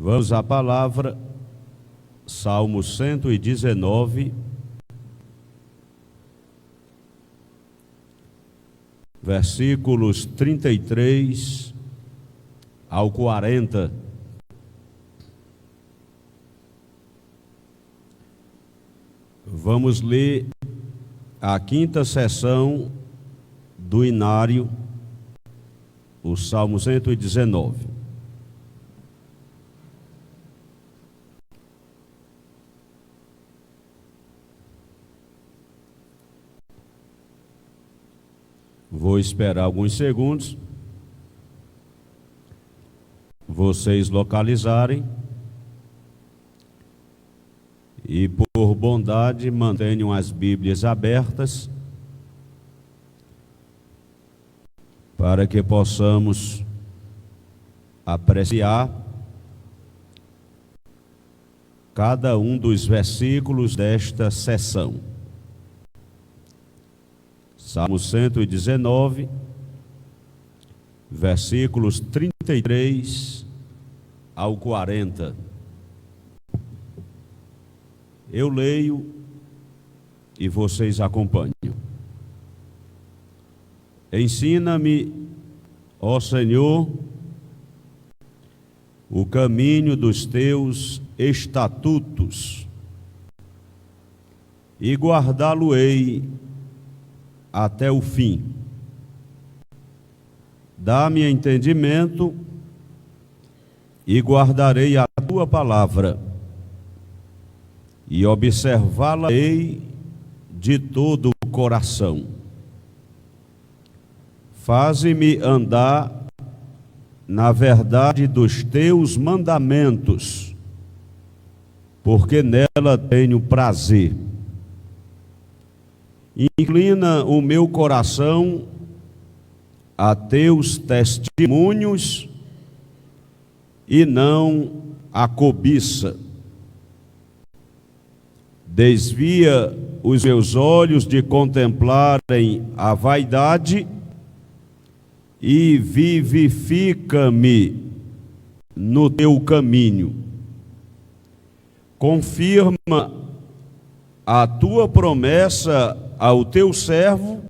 Vamos à palavra, Salmo 119, versículos 33 ao 40. Vamos ler a quinta sessão do Inário, o Salmo 119. Vou esperar alguns segundos, vocês localizarem, e por bondade mantenham as Bíblias abertas, para que possamos apreciar cada um dos versículos desta sessão. Salmo 119, versículos 33 ao 40. Eu leio e vocês acompanham. Ensina-me, ó Senhor, o caminho dos teus estatutos, e guardá-lo-ei até o fim. Dá-me entendimento e guardarei a tua palavra, e observá-la-ei de todo o coração. Faze-me andar na verdade dos teus mandamentos, porque nela tenho prazer. Inclina o meu coração a teus testemunhos e não a cobiça. Desvia os meus olhos de contemplarem a vaidade e vivifica-me no teu caminho. Confirma a tua promessa ao teu servo,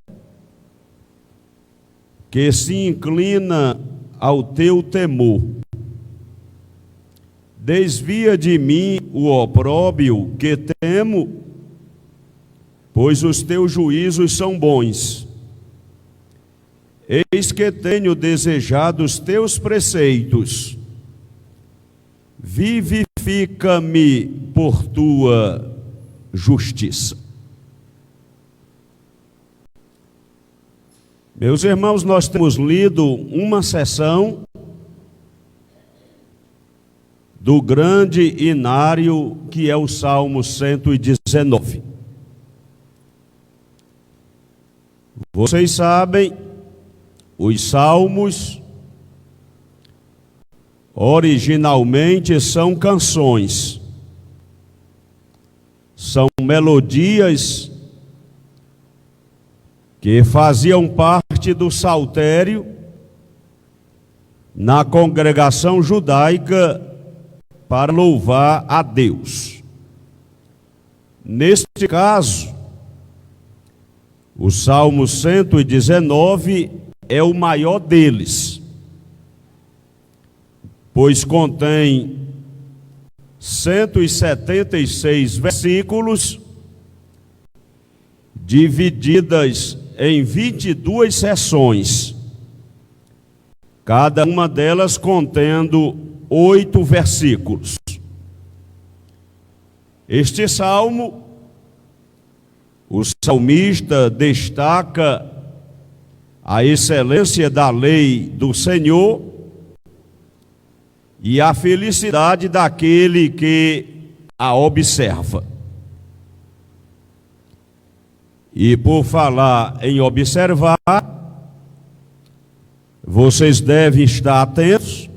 que se inclina ao teu temor. Desvia de mim o opróbio que temo, pois os teus juízos são bons. Eis que tenho desejado os teus preceitos. Vivifica-me por tua justiça. Meus irmãos, nós temos lido uma sessão do grande inário que é o Salmo 119. Vocês sabem, os salmos originalmente são canções, são melodias que faziam parte do saltério na congregação judaica para louvar a Deus. Neste caso, o Salmo 119 é o maior deles, pois contém 176 versículos, divididas em 22 sessões, cada uma delas contendo 8 versículos. Este salmo, o salmista destaca a excelência da lei do Senhor e a felicidade daquele que a observa. E por falar em observar, vocês devem estar atentos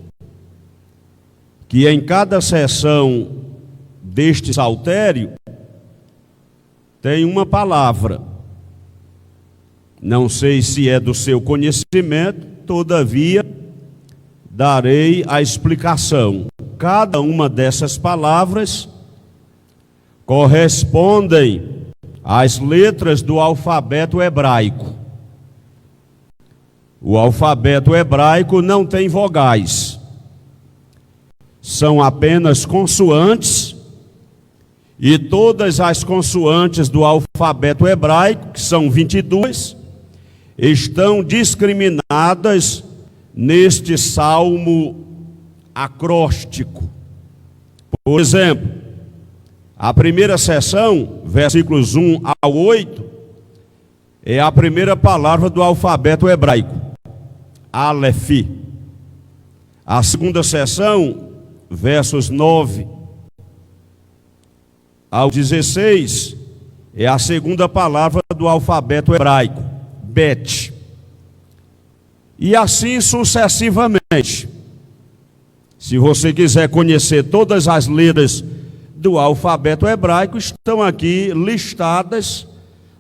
que em cada sessão deste saltério tem uma palavra. Não sei se é do seu conhecimento, todavia darei a explicação. cada uma dessas palavras correspondem às letras do alfabeto hebraico. O alfabeto hebraico não tem vogais, são apenas consoantes, e todas as consoantes do alfabeto hebraico, que são 22, estão discriminadas neste salmo acróstico. Por exemplo, a primeira seção, versículos 1 ao 8, é a primeira palavra do alfabeto hebraico, Aleph. A segunda seção, versos 9 ao 16, é a segunda palavra do alfabeto hebraico, Bet. E assim sucessivamente. Se você quiser conhecer todas as letras do alfabeto hebraico, estão aqui listadas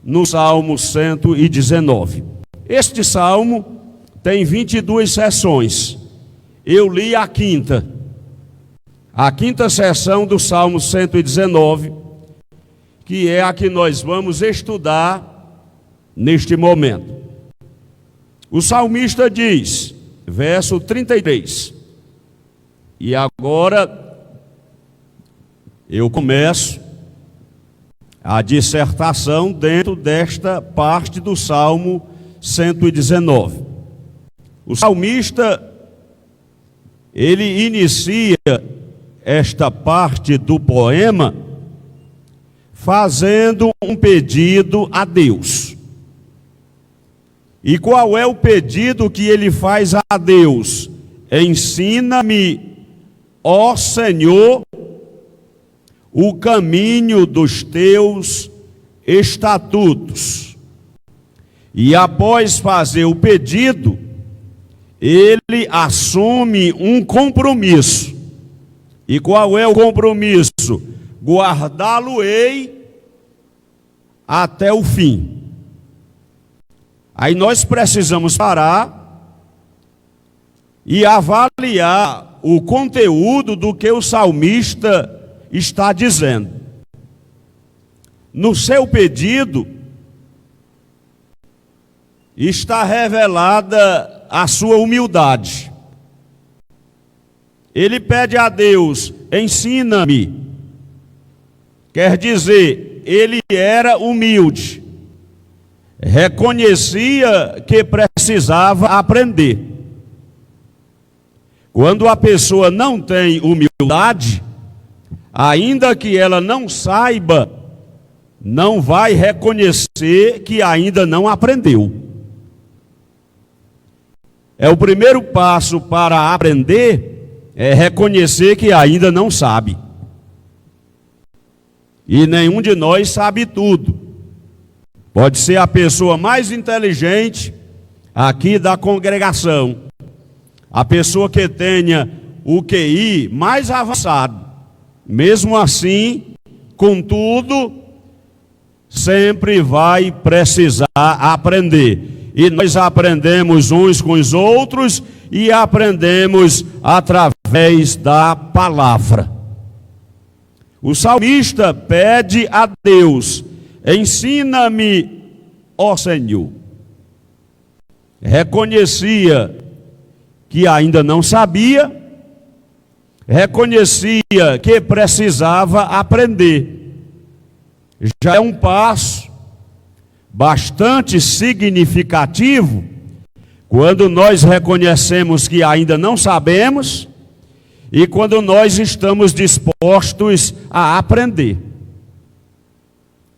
no Salmo 119. Este salmo tem 22 seções. Eu li a quinta seção do Salmo 119, que é a que nós vamos estudar neste momento. O salmista diz, verso 33, e agora eu começo a dissertação dentro desta parte do Salmo 119. O salmista, ele inicia esta parte do poema fazendo um pedido a Deus. E qual é o pedido que ele faz a Deus? Ensina-me, ó Senhor, o caminho dos teus estatutos. E após fazer o pedido, ele assume um compromisso. E qual é o compromisso? Guardá-lo-ei até o fim. Aí nós precisamos parar e avaliar o conteúdo do que o salmista está dizendo. No seu pedido está revelada a sua humildade. Ele pede a Deus, ensina-me. Quer dizer, ele era humilde, reconhecia que precisava aprender. Quando a pessoa não tem humildade, ainda que ela não saiba, não vai reconhecer que ainda não aprendeu. É o primeiro passo para aprender, é reconhecer que ainda não sabe. E nenhum de nós sabe tudo. Pode ser a pessoa mais inteligente aqui da congregação, a pessoa que tenha o QI mais avançado. Mesmo assim, contudo, sempre vai precisar aprender. E nós aprendemos uns com os outros e aprendemos através da palavra. O salmista pede a Deus, ensina-me, ó Senhor. Reconhecia que ainda não sabia, reconhecia que precisava aprender. Já é um passo bastante significativo quando nós reconhecemos que ainda não sabemos e quando nós estamos dispostos a aprender.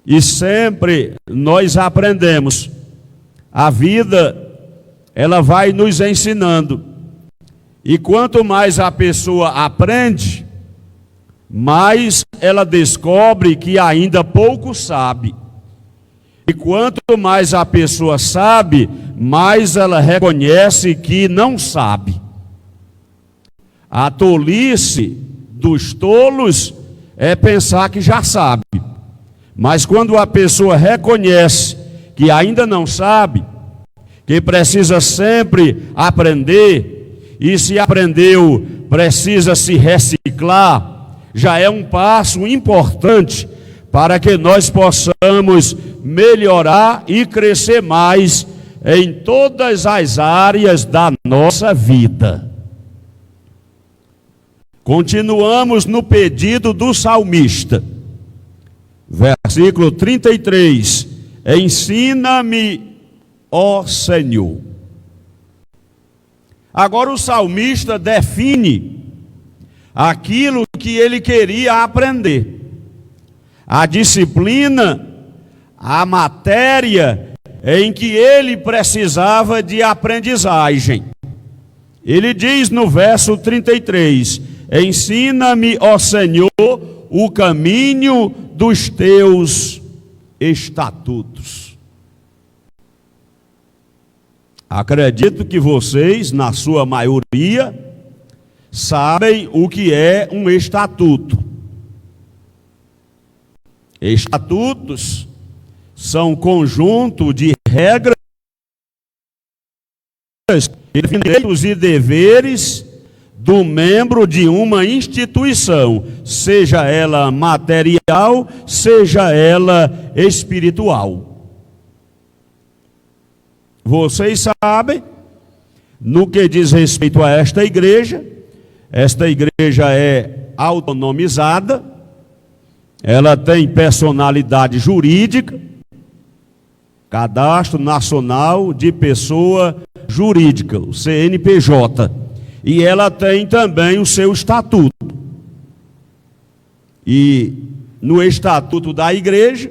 E sempre nós aprendemos. A vida, ela vai nos ensinando. E quanto mais a pessoa aprende, mais ela descobre que ainda pouco sabe. E quanto mais a pessoa sabe, mais ela reconhece que não sabe. A tolice dos tolos é pensar que já sabe. Mas quando a pessoa reconhece que ainda não sabe, que precisa sempre aprender, e se aprendeu, precisa se reciclar, já é um passo importante para que nós possamos melhorar e crescer mais em todas as áreas da nossa vida. Continuamos no pedido do salmista. Versículo 33. Ensina-me, ó Senhor. Agora o salmista define aquilo que ele queria aprender. A disciplina, a matéria em que ele precisava de aprendizagem. Ele diz no verso 33, ensina-me, ó Senhor, o caminho dos teus estatutos. Acredito que vocês, na sua maioria, sabem o que é um estatuto. Estatutos são um conjunto de regras, direitos e deveres do membro de uma instituição, seja ela material, seja ela espiritual. Vocês sabem, no que diz respeito a esta igreja é autonomizada, ela tem personalidade jurídica, Cadastro Nacional de Pessoa Jurídica, o CNPJ, e ela tem também o seu estatuto. E no estatuto da igreja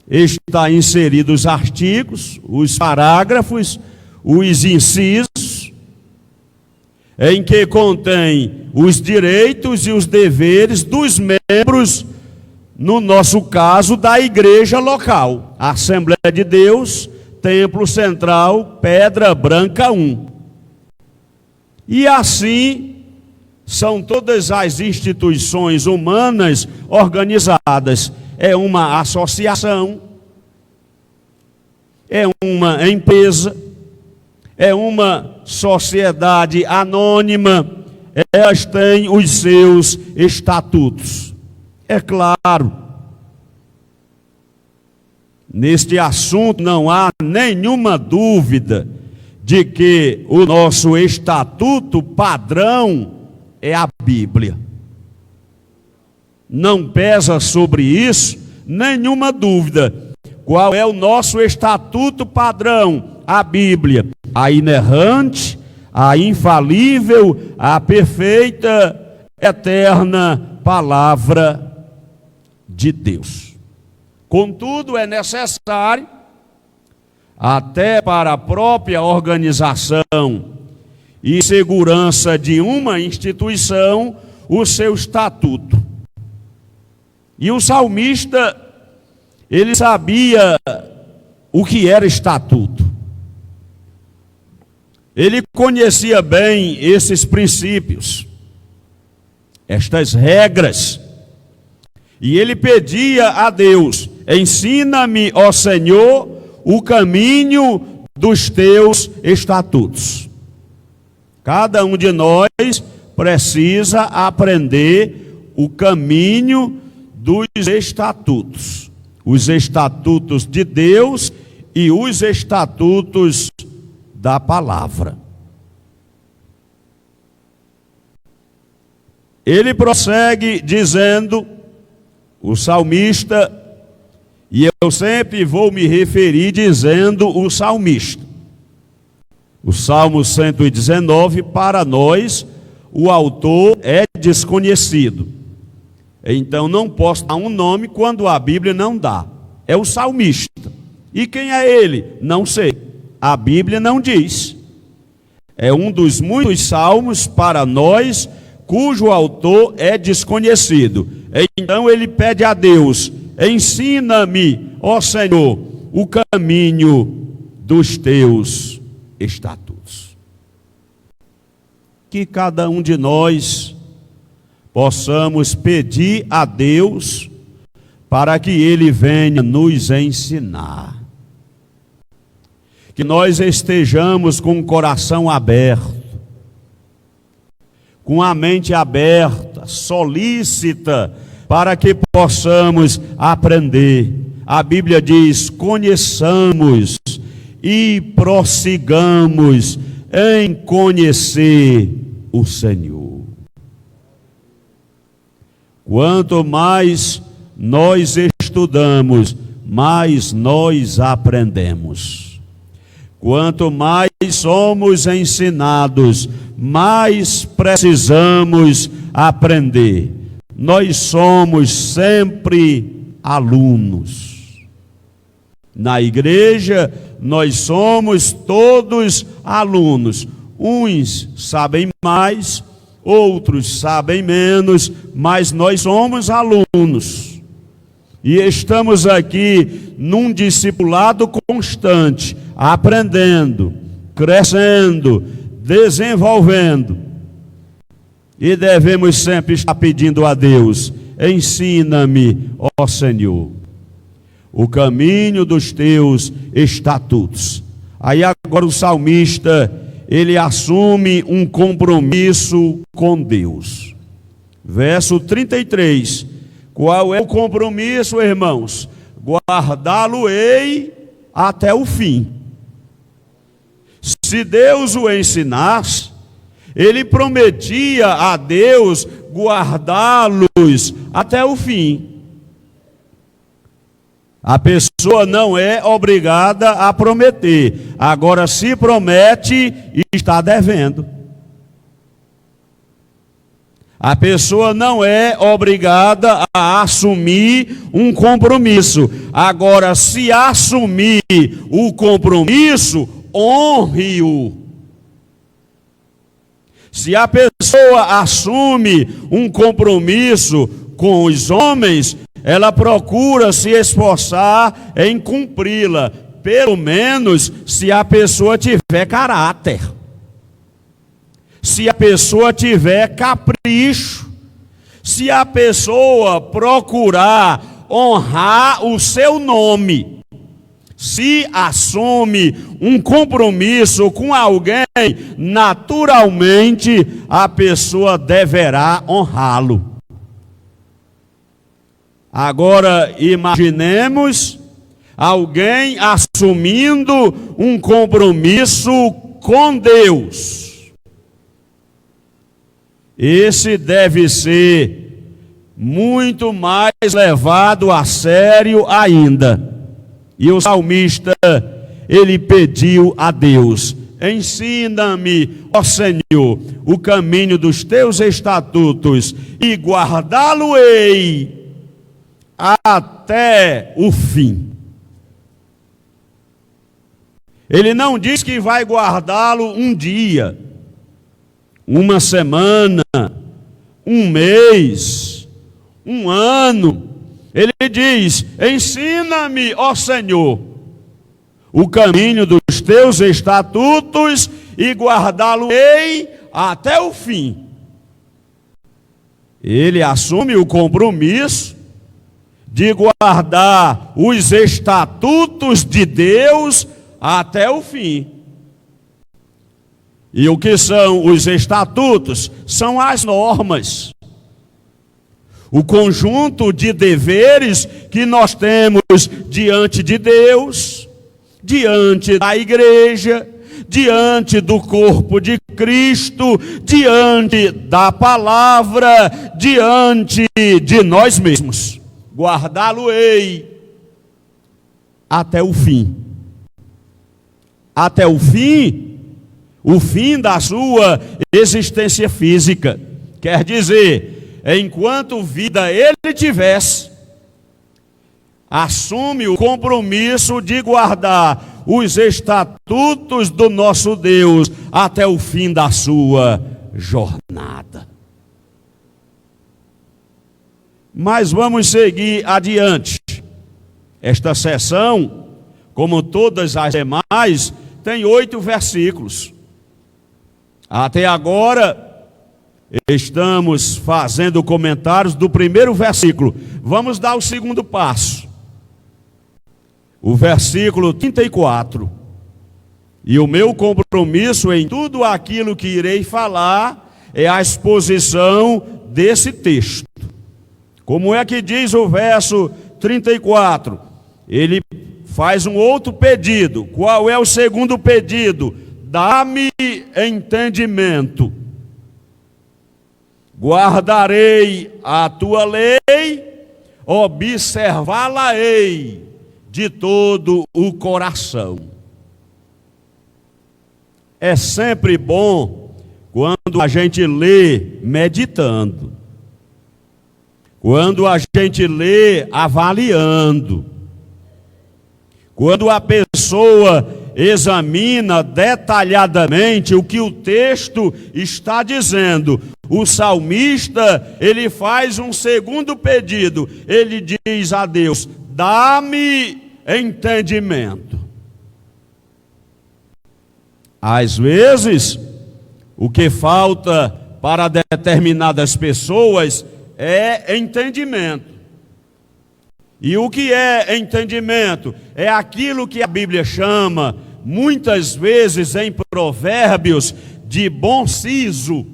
está inseridos os artigos, os parágrafos, os incisos, em que contém os direitos e os deveres dos membros, no nosso caso, da igreja local, Assembleia de Deus, Templo Central, Pedra Branca 1. E assim são todas as instituições humanas organizadas. É uma associação, é uma empresa, é uma sociedade anônima, elas têm os seus estatutos. É claro, neste assunto não há nenhuma dúvida de que o nosso estatuto padrão é a Bíblia. Não pesa sobre isso nenhuma dúvida. Qual é o nosso estatuto padrão? A Bíblia, a inerrante, a infalível, a perfeita, eterna palavra de Deus. Contudo, é necessário, até para a própria organização e segurança de uma instituição, o seu estatuto. E o salmista, ele sabia o que era estatuto. Ele conhecia bem esses princípios, estas regras. E ele pedia a Deus, ensina-me, ó Senhor, o caminho dos teus estatutos. Cada um de nós precisa aprender o caminho dos estatutos. Os estatutos de Deus e os estatutos da palavra. Ele prossegue dizendo, o salmista, e eu sempre vou me referir dizendo o salmista. O Salmo 119, para nós, o autor é desconhecido. Então não posso dar um nome quando a Bíblia não dá. É o salmista. E quem é ele? Não sei. A Bíblia não diz. É um dos muitos salmos para nós, cujo autor é desconhecido. Então ele pede a Deus, ensina-me, ó Senhor, o caminho dos teus estatutos. Que cada um de nós possamos pedir a Deus para que Ele venha nos ensinar. Que nós estejamos com o coração aberto com a mente aberta, solícita, para que possamos aprender. A Bíblia diz: conheçamos e prossigamos em conhecer o Senhor. Quanto mais nós estudamos, mais nós aprendemos. Quanto mais somos ensinados, mais precisamos aprender. Nós somos sempre alunos. Na igreja, nós somos todos alunos. Uns sabem mais, outros sabem menos, mas nós somos alunos. E estamos aqui num discipulado constante, aprendendo, crescendo, desenvolvendo. E devemos sempre estar pedindo a Deus: ensina-me, ó Senhor, o caminho dos teus estatutos. Aí agora o salmista, ele assume um compromisso com Deus. Verso 33. Qual é o compromisso, irmãos? Guardá-lo-ei até o fim. Se Deus o ensinasse, ele prometia a Deus guardá-los até o fim. A pessoa não é obrigada a prometer. Agora, se promete, está devendo. A pessoa não é obrigada a assumir um compromisso. Agora, se assumir o compromisso, honre-o. Se a pessoa assume um compromisso com os homens, ela procura se esforçar em cumpri-la, pelo menos se a pessoa tiver caráter, se a pessoa tiver capricho, se a pessoa procurar honrar o seu nome. Se assume um compromisso com alguém, naturalmente a pessoa deverá honrá-lo. Agora imaginemos alguém assumindo um compromisso com Deus. Esse deve ser muito mais levado a sério ainda. E o salmista, ele pediu a Deus: ensina-me, ó Senhor, o caminho dos teus estatutos, e guardá-lo-ei até o fim. Ele não diz que vai guardá-lo um dia, uma semana, um mês, um ano. Ele diz: ensina-me, ó Senhor, o caminho dos teus estatutos, e guardá-lo-ei até o fim. Ele assume o compromisso de guardar os estatutos de Deus até o fim. E o que são os estatutos? São as normas, o conjunto de deveres que nós temos diante de Deus, diante da igreja, diante do corpo de Cristo, diante da palavra, diante de nós mesmos. Guardá-lo-ei até o fim. Até o fim da sua existência física. Quer dizer, enquanto vida ele tivesse, assume o compromisso de guardar os estatutos do nosso Deus até o fim da sua jornada. Mas vamos seguir adiante. Esta sessão, como todas as demais, tem 8 versículos. Até agora, estamos fazendo comentários do primeiro versículo. Vamos dar o segundo passo. O versículo 34. E o meu compromisso em tudo aquilo que irei falar é a exposição desse texto. Como é que diz o verso 34? Ele faz um outro pedido. Qual é o segundo pedido? Dá-me entendimento. Guardarei a tua lei, observá-la-ei de todo o coração. É sempre bom quando a gente lê meditando, quando a gente lê avaliando, quando a pessoa examina detalhadamente o que o texto está dizendo. O salmista, ele faz um segundo pedido. Ele diz a Deus: dá-me entendimento. Às vezes, o que falta para determinadas pessoas é entendimento. E o que é entendimento? É aquilo que a Bíblia chama, muitas vezes em Provérbios, de bom siso.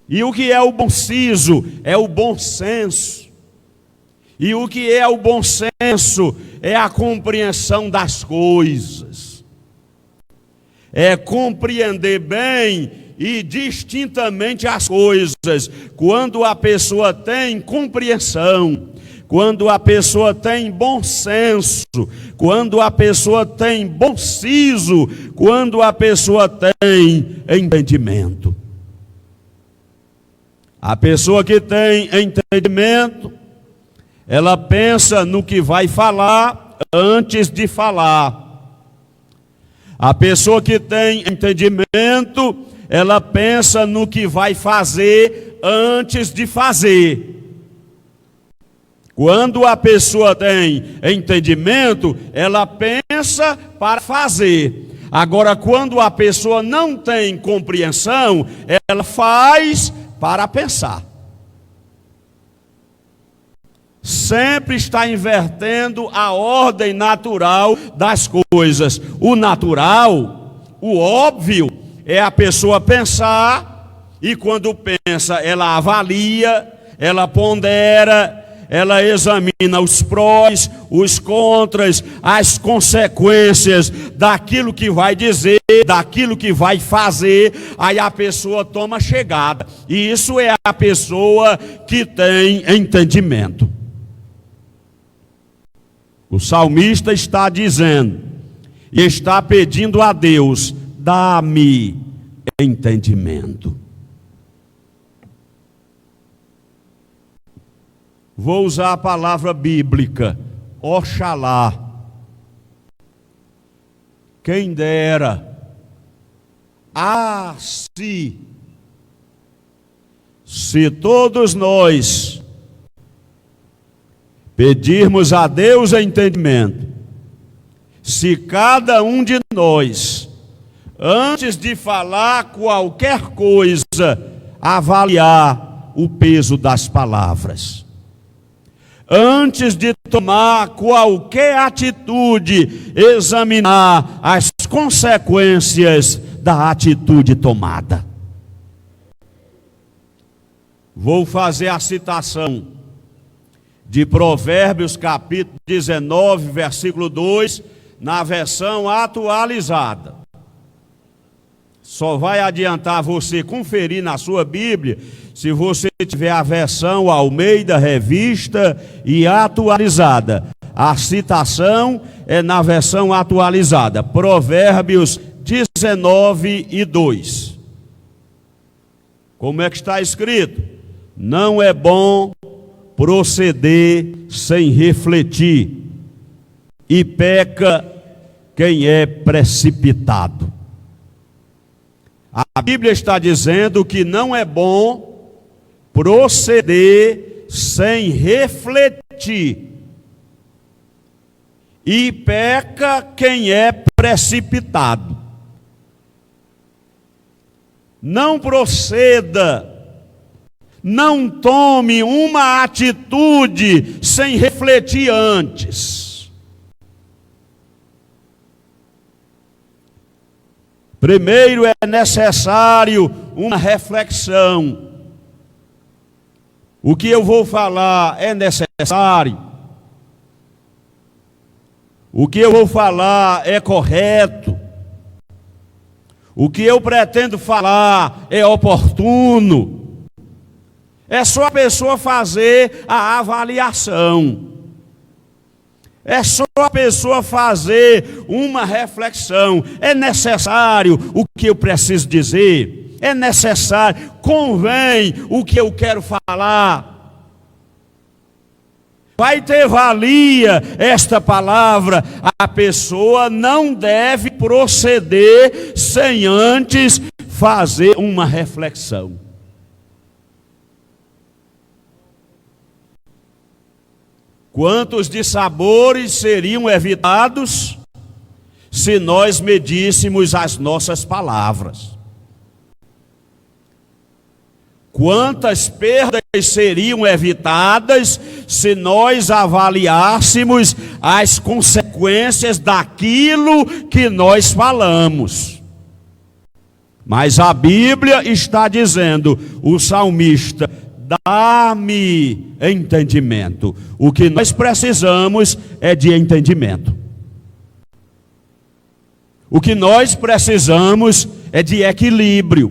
E o que é o bom siso? É o bom senso. E o que é o bom senso? É a compreensão das coisas. É compreender bem e distintamente as coisas. Quando a pessoa tem compreensão, quando a pessoa tem bom senso, quando a pessoa tem bom siso, quando a pessoa tem entendimento. A pessoa que tem entendimento, ela pensa no que vai falar antes de falar. A pessoa que tem entendimento, ela pensa no que vai fazer antes de fazer. Quando a pessoa tem entendimento, ela pensa para fazer. Agora, quando a pessoa não tem compreensão, ela faz para pensar. Sempre está invertendo a ordem natural das coisas. O natural, o óbvio, é a pessoa pensar, e quando pensa, ela avalia, ela pondera, ela examina os prós, os contras, as consequências daquilo que vai dizer, daquilo que vai fazer, aí a pessoa toma chegada. E isso é a pessoa que tem entendimento. O salmista está dizendo, e está pedindo a Deus: dá-me entendimento. Vou usar a palavra bíblica, oxalá. Quem dera, se todos nós pedirmos a Deus entendimento, se cada um de nós, antes de falar qualquer coisa, avaliar o peso das palavras, antes de tomar qualquer atitude, examinar as consequências da atitude tomada. Vou fazer a citação de Provérbios capítulo 19, versículo 2, na versão atualizada. Só vai adiantar você conferir na sua Bíblia se você tiver a versão Almeida, revista e atualizada. A citação é na versão atualizada. Provérbios 19 e 2. Como é que está escrito? Não é bom proceder sem refletir, e peca quem é precipitado. A Bíblia está dizendo que não é bom proceder sem refletir, e peca quem é precipitado. Não proceda, não tome uma atitude sem refletir antes. Primeiro é necessário uma reflexão. O que eu vou falar é necessário? O que eu vou falar é correto? O que eu pretendo falar é oportuno? É só a pessoa fazer a avaliação. É só a pessoa fazer uma reflexão. É necessário o que eu preciso dizer? É necessário, convém o que eu quero falar? Vai ter valia esta palavra? A pessoa não deve proceder sem antes fazer uma reflexão. Quantos dissabores seriam evitados se nós medíssemos as nossas palavras? Quantas perdas seriam evitadas se nós avaliássemos as consequências daquilo que nós falamos? Mas a Bíblia está dizendo, o salmista, dá-me entendimento. O que nós precisamos é de entendimento. O que nós precisamos é de equilíbrio.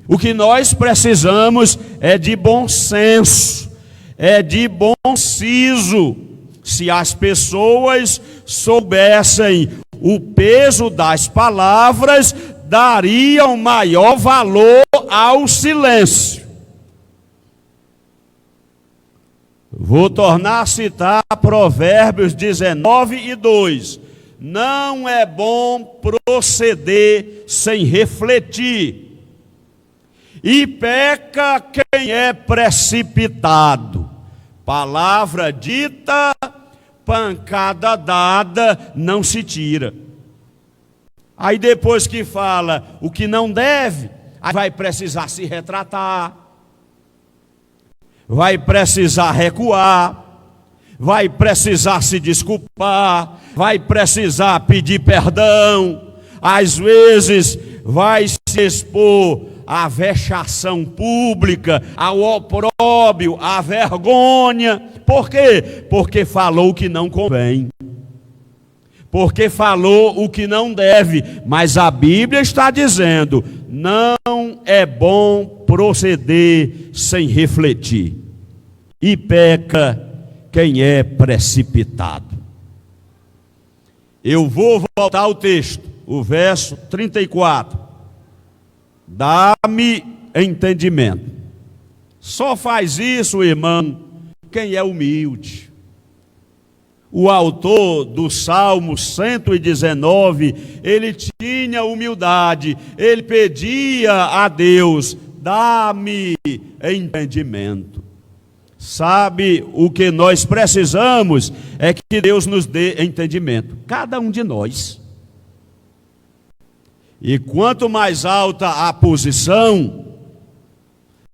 O que nós precisamos é de bom senso, é de bom siso. Se as pessoas soubessem o peso das palavras, dariam maior valor ao silêncio. Vou tornar a citar Provérbios 19:2. Não é bom proceder sem refletir, e peca quem é precipitado. Palavra dita, pancada dada, não se tira. Aí depois que fala o que não deve, aí vai precisar se retratar, vai precisar recuar, vai precisar se desculpar, vai precisar pedir perdão, às vezes vai se expor à vexação pública, ao opróbrio, à vergonha. Por quê? Porque falou o que não convém, porque falou o que não deve. Mas a Bíblia está dizendo, não é bom proceder sem refletir, e peca quem é precipitado. Eu vou voltar ao texto, o verso 34. Dá-me entendimento. Só faz isso, irmão, quem é humilde. O autor do Salmo 119, ele tinha humildade, ele pedia a Deus, dá-me entendimento. Sabe, o que nós precisamos é que Deus nos dê entendimento, cada um de nós. E quanto mais alta a posição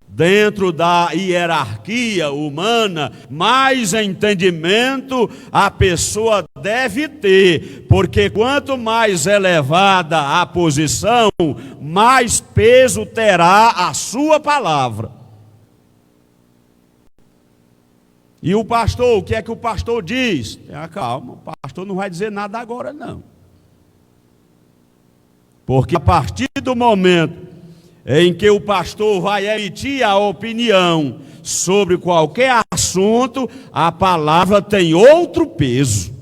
dentro da hierarquia humana, mais entendimento a pessoa deve ter, porque quanto mais elevada a posição, mais peso terá a sua palavra. E o pastor, o que é que o pastor diz? Calma, o pastor não vai dizer nada agora não. Porque a partir do momento em que o pastor vai emitir a opinião sobre qualquer assunto, a palavra tem outro peso.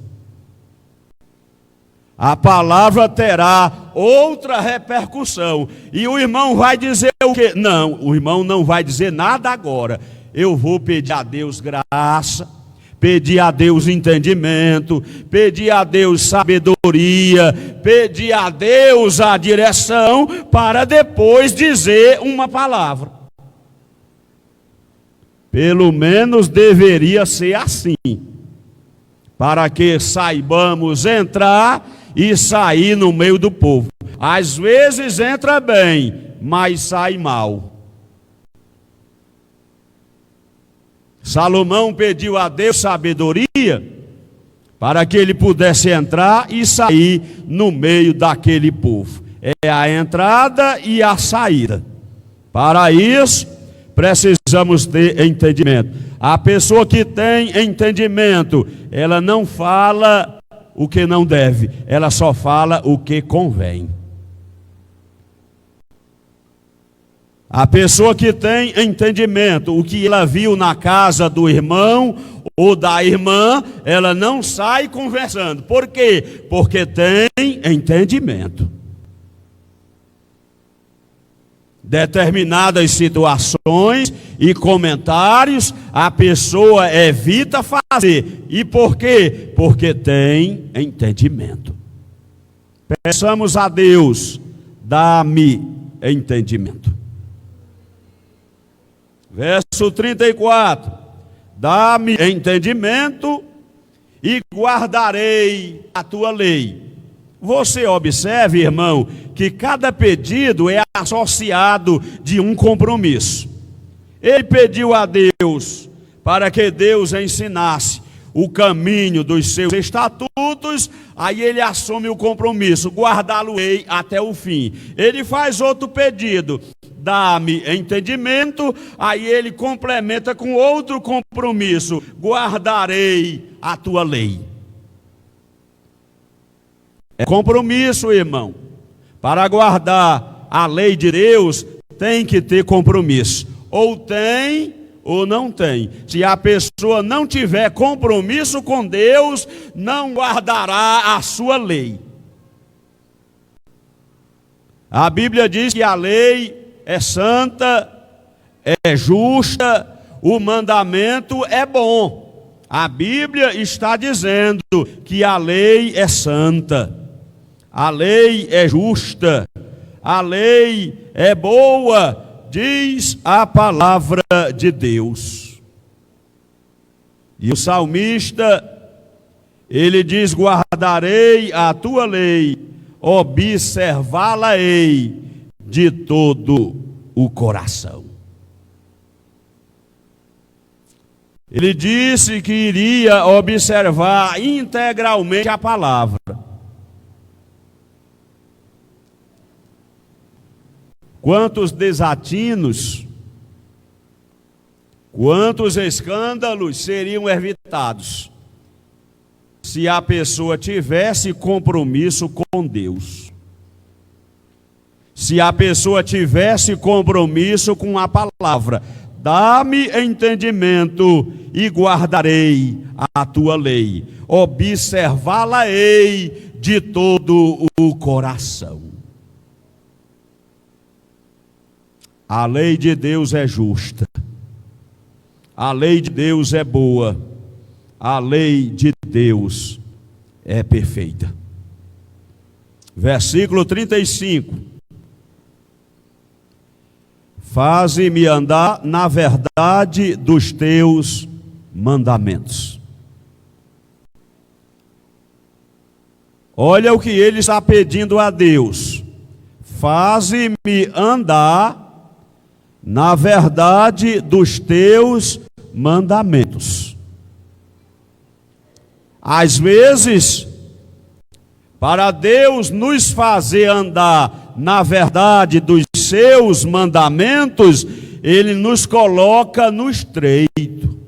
A palavra terá outra repercussão. E o irmão vai dizer o quê? Não, o irmão não vai dizer nada agora. Eu vou pedir a Deus graça, pedir a Deus entendimento, pedir a Deus sabedoria, pedir a Deus a direção, para depois dizer uma palavra. Pelo menos deveria ser assim, para que saibamos entrar e sair no meio do povo. Às vezes entra bem, mas sai mal. Salomão pediu a Deus sabedoria para que ele pudesse entrar e sair no meio daquele povo. É a entrada e a saída. Para isso, precisamos ter entendimento. A pessoa que tem entendimento, ela não fala o que não deve, ela só fala o que convém. A pessoa que tem entendimento, o que ela viu na casa do irmão ou da irmã, ela não sai conversando. Por quê? Porque tem entendimento. Determinadas situações e comentários a pessoa evita fazer. E por quê? Porque tem entendimento. Peçamos a Deus, dá-me entendimento. Verso 34, dá-me entendimento e guardarei a tua lei. Você observe, irmão, que cada pedido é associado de um compromisso. Ele pediu a Deus para que Deus ensinasse o caminho dos seus estatutos, aí ele assume o compromisso, guardá-lo-ei até o fim. Ele faz outro pedido, dá-me entendimento, aí ele complementa com outro compromisso, guardarei a tua lei. É compromisso, irmão. Para guardar a lei de Deus, tem que ter compromisso. Ou tem, ou não tem. Se a pessoa não tiver compromisso com Deus, não guardará a sua lei. A Bíblia diz que a lei é santa, é justa, o mandamento é bom. A Bíblia está dizendo que a lei é santa, a lei é justa, a lei é boa, diz a palavra de Deus. E o salmista, ele diz, guardarei a tua lei, observá-la-ei de todo o coração. Ele disse que iria observar integralmente a palavra. Quantos desatinos, quantos escândalos seriam evitados se a pessoa tivesse compromisso com Deus? Se a pessoa tivesse compromisso com a palavra, dá-me entendimento e guardarei a tua lei, observá-la-ei de todo o coração. A lei de Deus é justa, a lei de Deus é boa, a lei de Deus é perfeita. Versículo 35. Faze-me andar na verdade dos teus mandamentos. Olha o que ele está pedindo a Deus. Faze-me andar na verdade dos teus mandamentos. Às vezes, para Deus nos fazer andar na verdade dos seus mandamentos, Ele nos coloca no estreito.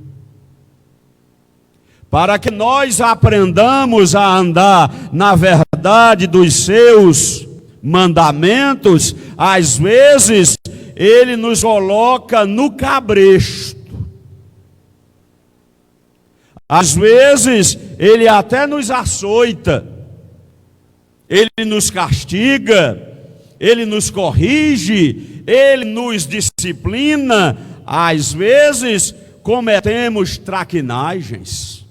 Para que nós aprendamos a andar na verdade dos seus mandamentos, às vezes, Ele nos coloca no cabresto. Às vezes, Ele até nos açoita, Ele nos castiga, Ele nos corrige, Ele nos disciplina. Às vezes, cometemos traquinagens,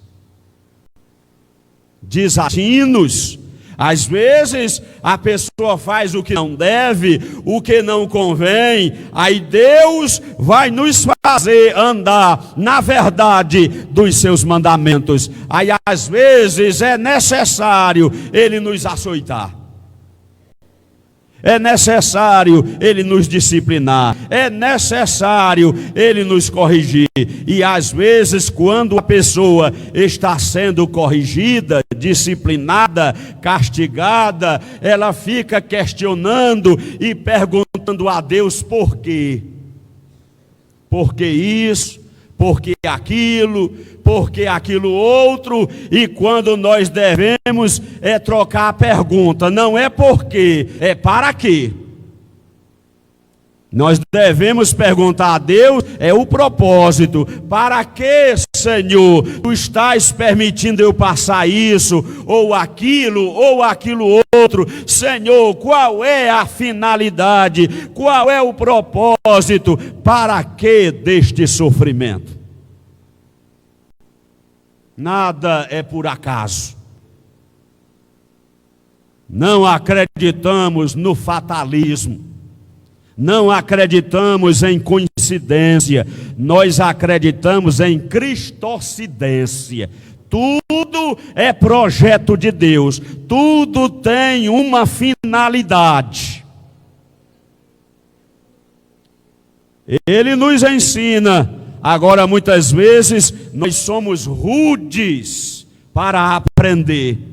desatinos. Às vezes, a pessoa faz o que não deve, o que não convém, aí Deus vai nos fazer andar na verdade dos seus mandamentos. Aí, às vezes, é necessário Ele nos açoitar. É necessário Ele nos disciplinar, é necessário Ele nos corrigir. E às vezes, quando a pessoa está sendo corrigida, disciplinada, castigada, ela fica questionando e perguntando a Deus por quê? Por que isso? Por que aquilo? Por que aquilo outro? E quando nós devemos trocar a pergunta, não é por quê, é para quê. Nós devemos perguntar a Deus, é o propósito. Para que, Senhor, Tu estás permitindo eu passar isso, ou aquilo outro? Senhor, qual é a finalidade? Qual é o propósito? Para que deste sofrimento? Nada é por acaso. Não acreditamos no fatalismo. Não acreditamos em coincidência, nós acreditamos em cristocidência. Tudo é projeto de Deus, tudo tem uma finalidade. Ele nos ensina, agora muitas vezes nós somos rudes para aprender.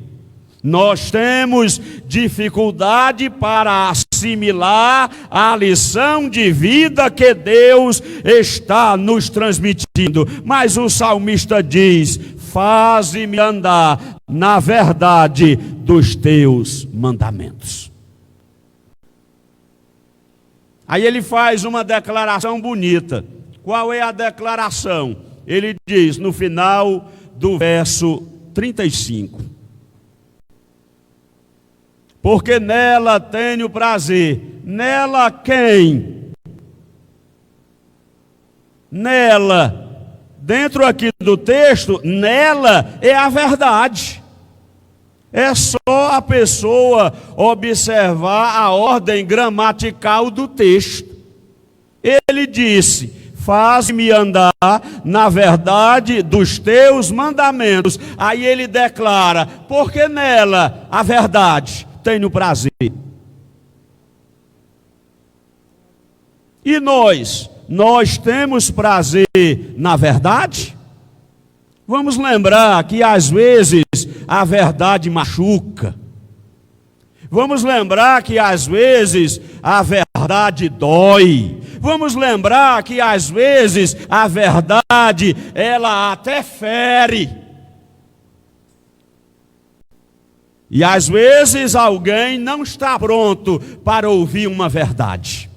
Nós temos dificuldade para assimilar a lição de vida que Deus está nos transmitindo. Mas o salmista diz: faze-me andar na verdade dos teus mandamentos. Aí ele faz uma declaração bonita. Qual é a declaração? Ele diz no final do verso 35. Porque nela tenho prazer. Nela quem? Nela. Dentro aqui do texto, nela é a verdade. É só a pessoa observar a ordem gramatical do texto. Ele disse: faz-me andar na verdade dos teus mandamentos. Aí ele declara: porque nela a verdade tenho prazer. E nós temos prazer na verdade? Vamos lembrar que às vezes a verdade machuca. Vamos lembrar que às vezes a verdade dói. Vamos lembrar que às vezes a verdade ela até fere. E às vezes alguém não está pronto para ouvir uma verdade.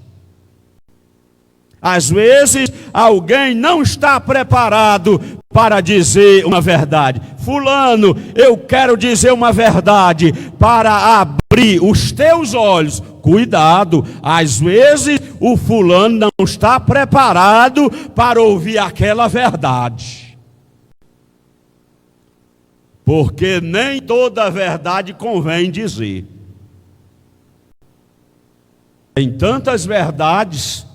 Às vezes alguém não está preparado para dizer uma verdade. Fulano, eu quero dizer uma verdade para abrir os teus olhos. Cuidado, às vezes o fulano não está preparado para ouvir aquela verdade. Porque nem toda verdade convém dizer. Tem tantas verdades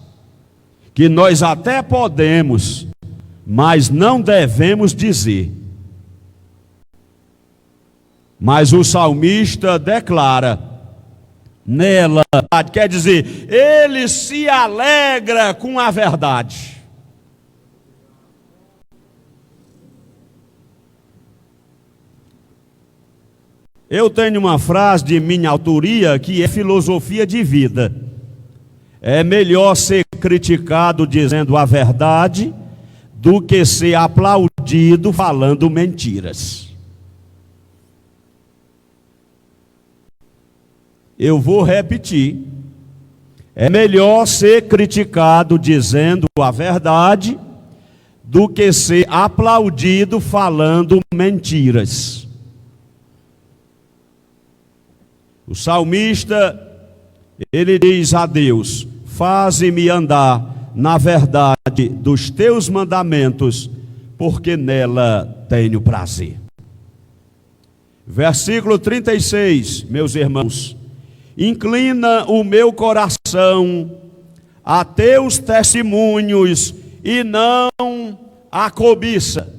que nós até podemos, mas não devemos dizer. Mas o salmista declara, nela, quer dizer, ele se alegra com a verdade. Eu tenho uma frase de minha autoria que é filosofia de vida. É melhor ser criticado dizendo a verdade do que ser aplaudido falando mentiras. Eu vou repetir. É melhor ser criticado dizendo a verdade do que ser aplaudido falando mentiras. O salmista, ele diz a Deus: faze-me andar na verdade dos teus mandamentos, porque nela tenho prazer. Versículo 36, meus irmãos: inclina o meu coração a teus testemunhos e não a cobiça.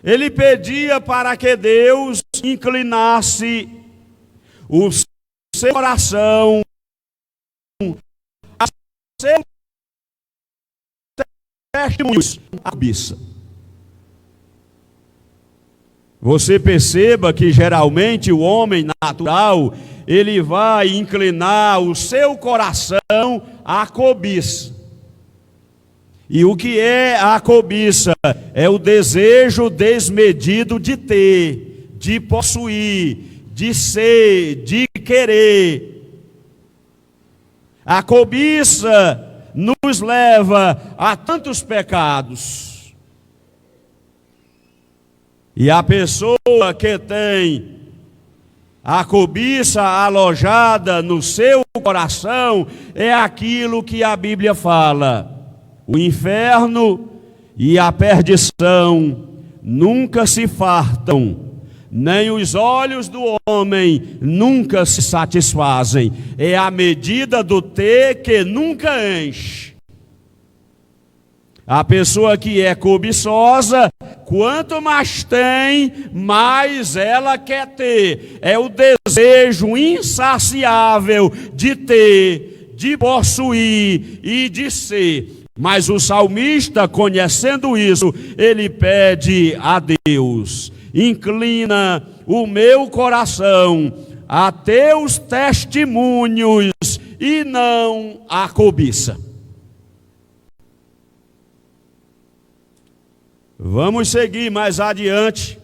Ele pedia para que Deus inclinasse o seu coração, a seu testemunho, a cobiça. Você perceba que geralmente o homem natural, ele vai inclinar o seu coração à cobiça. E o que é a cobiça? É o desejo desmedido de ter, de possuir, de ser, de querer. A cobiça nos leva a tantos pecados. E a pessoa que tem a cobiça alojada no seu coração é aquilo que a Bíblia fala. O inferno e a perdição nunca se fartam, nem os olhos do homem nunca se satisfazem. É a medida do ter que nunca enche. A pessoa que é cobiçosa, quanto mais tem, mais ela quer ter. É o desejo insaciável de ter, de possuir e de ser. Mas o salmista, conhecendo isso, ele pede a Deus: inclina o meu coração a teus testemunhos e não a cobiça. Vamos seguir mais adiante.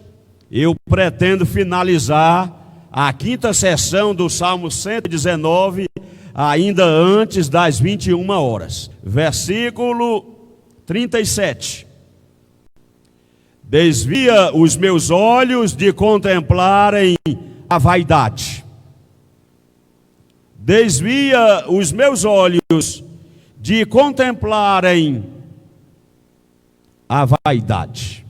Eu pretendo finalizar a quinta sessão do Salmo 119, ainda antes das 21 horas. Versículo 37. Desvia os meus olhos de contemplarem a vaidade. Desvia os meus olhos de contemplarem a vaidade.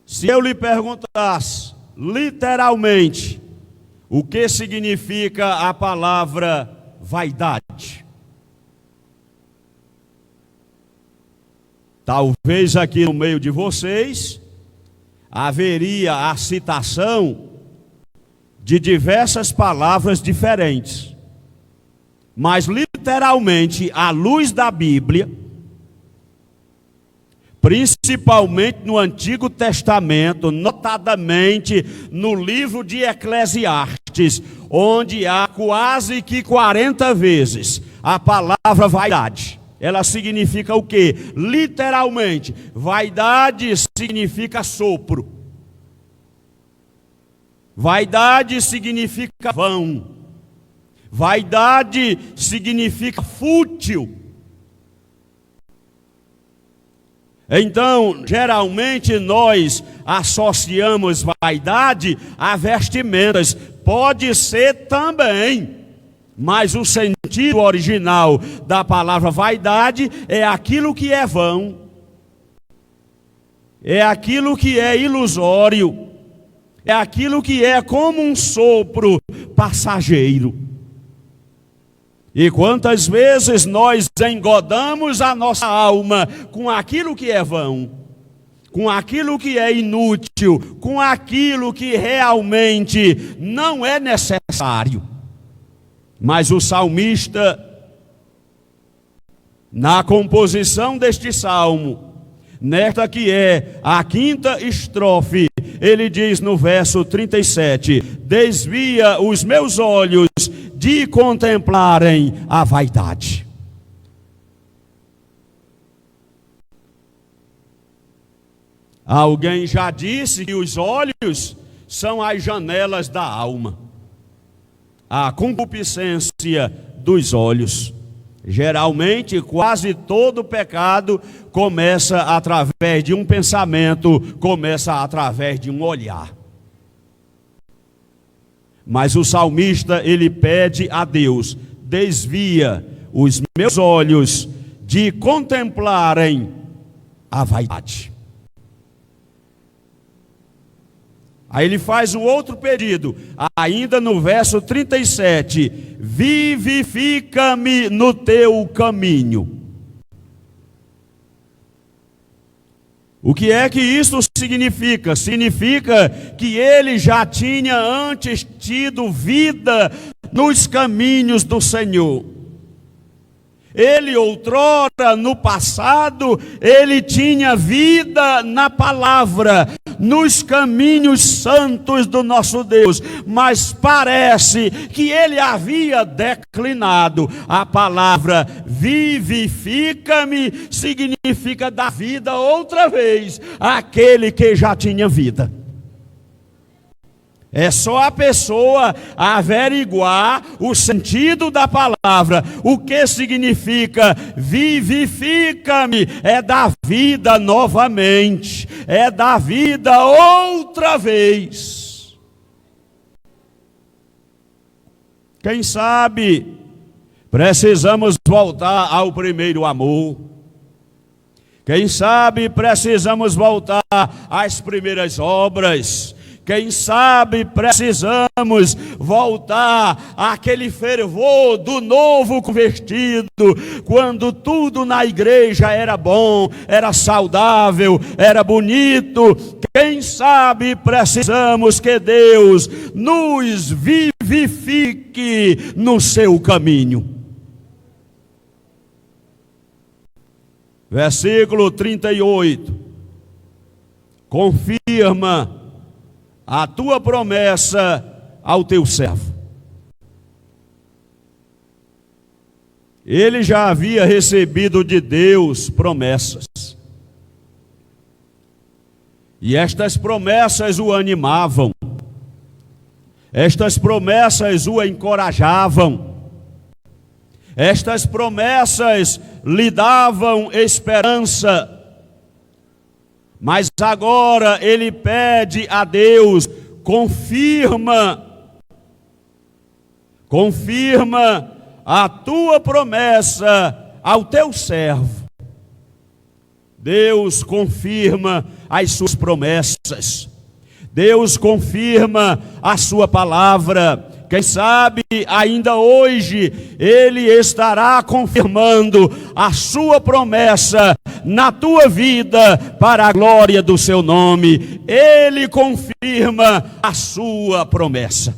Se eu lhe perguntasse literalmente o que significa a palavra vaidade, talvez aqui no meio de vocês haveria a citação de diversas palavras diferentes, mas literalmente, à luz da Bíblia, principalmente no Antigo Testamento, notadamente no livro de Eclesiastes, onde há quase que 40 vezes a palavra vaidade. Ela significa o quê? Literalmente, vaidade significa sopro. Vaidade significa vão. Vaidade significa fútil. Então, geralmente nós associamos vaidade a vestimentas. Pode ser também, mas o sentido original da palavra vaidade é aquilo que é vão, é aquilo que é ilusório, é aquilo que é como um sopro passageiro. E quantas vezes nós engodamos a nossa alma com aquilo que é vão, com aquilo que é inútil, com aquilo que realmente não é necessário. Mas o salmista, na composição deste salmo, nesta que é a quinta estrofe, ele diz no verso 37, desvia os meus olhos de contemplarem a vaidade. Alguém já disse que os olhos são as janelas da alma. A concupiscência dos olhos. Geralmente, quase todo pecado começa através de um pensamento, começa através de um olhar. Mas o salmista, ele pede a Deus, desvia os meus olhos de contemplarem a vaidade. Aí ele faz um outro pedido, ainda no verso 37, vivifica-me no teu caminho. O que é que isso significa? Significa que ele já tinha antes tido vida nos caminhos do Senhor. Ele outrora, no passado, ele tinha vida na palavra, nos caminhos santos do nosso Deus, mas parece que ele havia declinado. A palavra vivifica-me significa dar vida outra vez àquele que já tinha vida. É só a pessoa averiguar o sentido da palavra. O que significa vivifica-me? É dar vida novamente. É dar vida outra vez. Quem sabe precisamos voltar ao primeiro amor. Quem sabe precisamos voltar às primeiras obras. Quem sabe precisamos voltar àquele fervor do novo convertido, quando tudo na igreja era bom, era saudável, era bonito. Quem sabe precisamos que Deus nos vivifique no seu caminho. Versículo 38. Confirma a tua promessa ao teu servo. Ele já havia recebido de Deus promessas. E estas promessas o animavam. Estas promessas o encorajavam. Estas promessas lhe davam esperança. Mas agora ele pede a Deus, confirma a tua promessa ao teu servo. Deus confirma as suas promessas. Deus confirma a sua palavra. Quem sabe ainda hoje Ele estará confirmando a sua promessa na tua vida para a glória do seu nome. Ele confirma a sua promessa.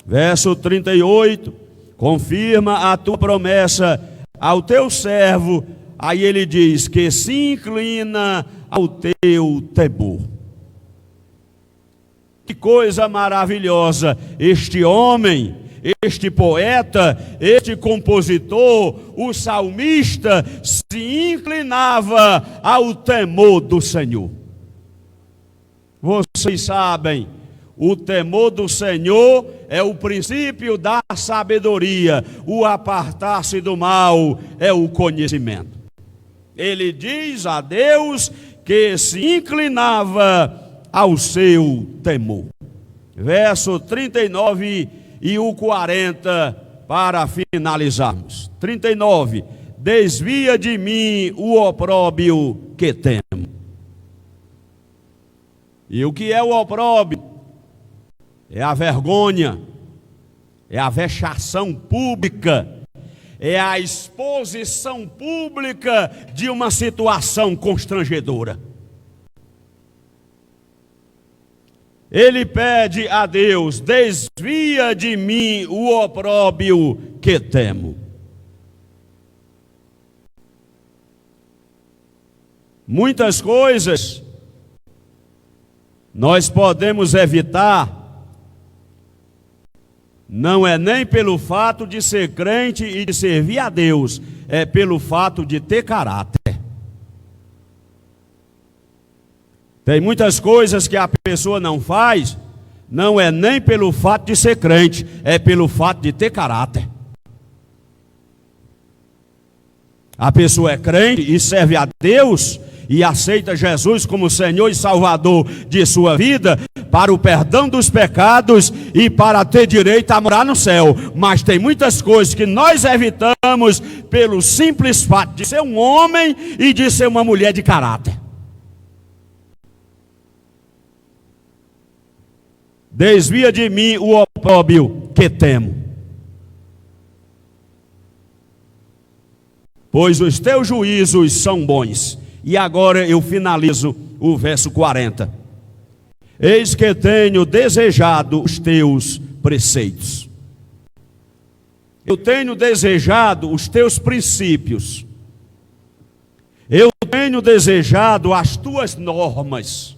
Verso 38, confirma a tua promessa ao teu servo. Aí ele diz que se inclina ao teu temor. Que coisa maravilhosa, este homem, este poeta, este compositor, o salmista, se inclinava ao temor do Senhor. Vocês sabem, o temor do Senhor é o princípio da sabedoria, o apartar-se do mal é o conhecimento. Ele diz a Deus que se inclinava ao seu temor. Verso 39 e o 40 para finalizarmos. 39. Desvia de mim o opróbio que temo. E o que é o opróbio? É a vergonha, é a vexação pública, é a exposição pública de uma situação constrangedora. Ele pede a Deus, desvia de mim o opróbio que temo. Muitas coisas nós podemos evitar, não é nem pelo fato de ser crente e de servir a Deus, é pelo fato de ter caráter. Tem muitas coisas que a pessoa não faz, não é nem pelo fato de ser crente, é pelo fato de ter caráter. A pessoa é crente e serve a Deus e aceita Jesus como Senhor e Salvador de sua vida para o perdão dos pecados e para ter direito a morar no céu. Mas tem muitas coisas que nós evitamos pelo simples fato de ser um homem e de ser uma mulher de caráter. Desvia de mim o opróbio que temo. pois os teus juízos são bons. E agora eu finalizo o verso 40. Eis que tenho desejado os teus preceitos. Eu tenho desejado os teus princípios. Eu tenho desejado as tuas normas.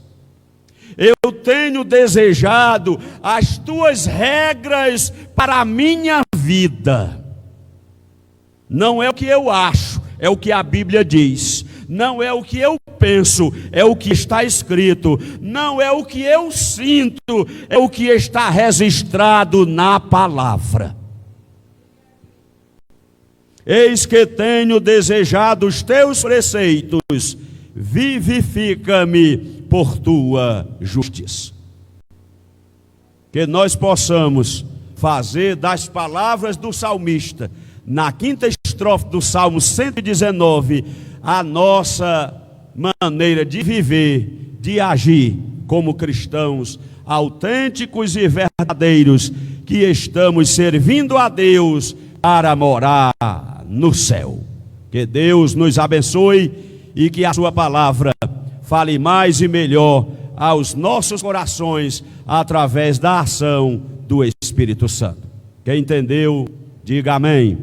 Eu tenho desejado as tuas regras para a minha vida. Não é o que eu acho, é o que a Bíblia diz. Não é o que eu penso, é o que está escrito. Não é o que eu sinto, é o que está registrado na palavra. Eis que tenho desejado os teus preceitos, vivifica-me por tua justiça. Que nós possamos fazer das palavras do salmista, na quinta estrofe do Salmo 119, a nossa maneira de viver, de agir como cristãos autênticos e verdadeiros, que estamos servindo a Deus para morar no céu. Que Deus nos abençoe e que a sua palavra fale mais e melhor aos nossos corações através da ação do Espírito Santo. Quem entendeu, diga amém.